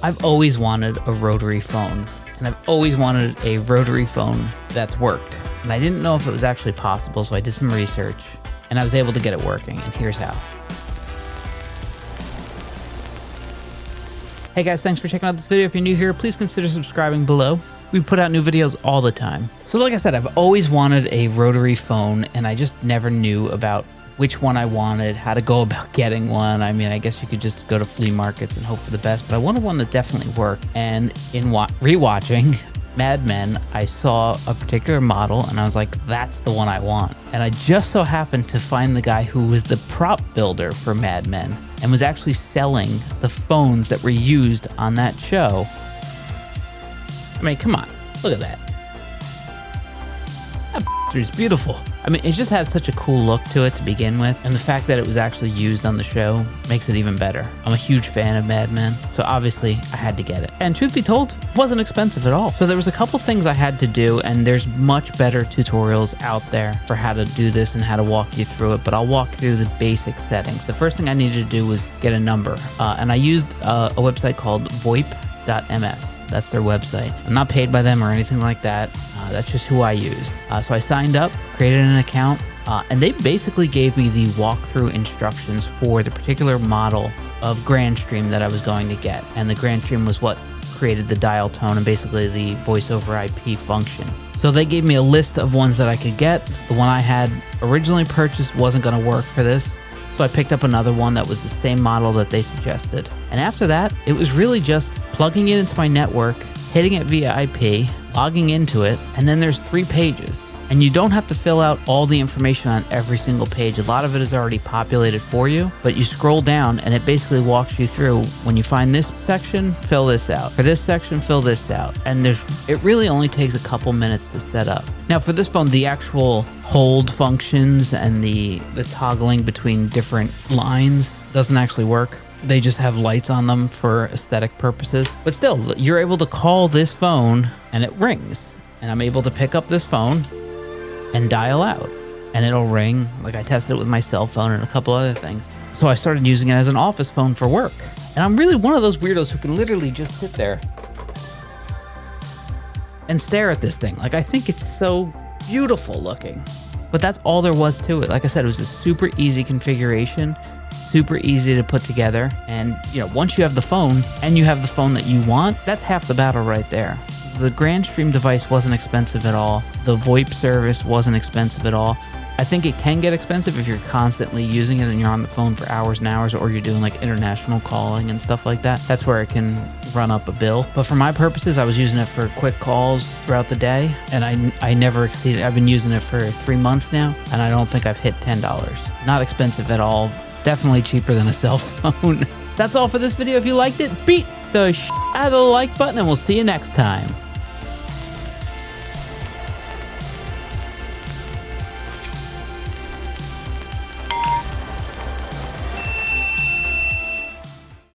I've always wanted a rotary phone, and I've always wanted a rotary phone that's worked. And I didn't know if it was actually possible, so I did some research, and I was able to get it working, and here's how. Hey guys, thanks for checking out this video. If you're new here, please consider subscribing below. We put out new videos all the time. So like I said, I've always wanted a rotary phone, and I just never knew about which one I wanted, how to go about getting one. I mean, I guess you could just go to flea markets and hope for the best, but I wanted one that definitely worked. And in rewatching Mad Men, I saw a particular model and I was like, that's the one I want. And I just so happened to find the guy who was the prop builder for Mad Men and was actually selling the phones that were used on that show. I mean, come on, look at that. That is beautiful. I mean, it just had such a cool look to it to begin with, and the fact that it was actually used on the show makes it even better. I'm a huge fan of Mad Men, so obviously I had to get it. And truth be told, it wasn't expensive at all. So there was a couple things I had to do, and there's much better tutorials out there for how to do this and how to walk you through it, but I'll walk through the basic settings. The first thing I needed to do was get a number, and I used a website called VoIP.ms. That's their website. I'm not paid by them or anything like that. That's just who I use. So I signed up, created an account, and they basically gave me the walkthrough instructions for the particular model of Grandstream that I was going to get. And the Grandstream was what created the dial tone and basically the voice over IP function. So they gave me a list of ones that I could get. The one I had originally purchased wasn't going to work for this. So I picked up another one that was the same model that they suggested. And after that, it was really just plugging it into my network, hitting it via IP, logging into it, and then there's 3 pages. And you don't have to fill out all the information on every single page. A lot of it is already populated for you, but you scroll down and it basically walks you through. When you find this section, fill this out. For this section, fill this out. And it really only takes a couple minutes to set up. Now for this phone, the actual hold functions and the toggling between different lines doesn't actually work. They just have lights on them for aesthetic purposes. But still, you're able to call this phone and it rings. And I'm able to pick up this phone and dial out. And it'll ring. Like I tested it with my cell phone and a couple other things. So I started using it as an office phone for work. And I'm really one of those weirdos who can literally just sit there and stare at this thing. Like I think it's so beautiful looking. But that's all there was to it. Like I said, it was a super easy configuration. Super easy to put together. And once you have the phone and you have the phone that you want, that's half the battle right there. The Grandstream device wasn't expensive at all. The VoIP service wasn't expensive at all. I think it can get expensive if you're constantly using it and you're on the phone for hours and hours, or you're doing like international calling and stuff like that. That's where it can run up a bill. But for my purposes, I was using it for quick calls throughout the day, and I never exceeded. I've been using it for 3 months now, and I don't think I've hit $10. Not expensive at all. Definitely cheaper than a cell phone. That's all for this video. If you liked it, beat the out of the like button, and we'll see you next time.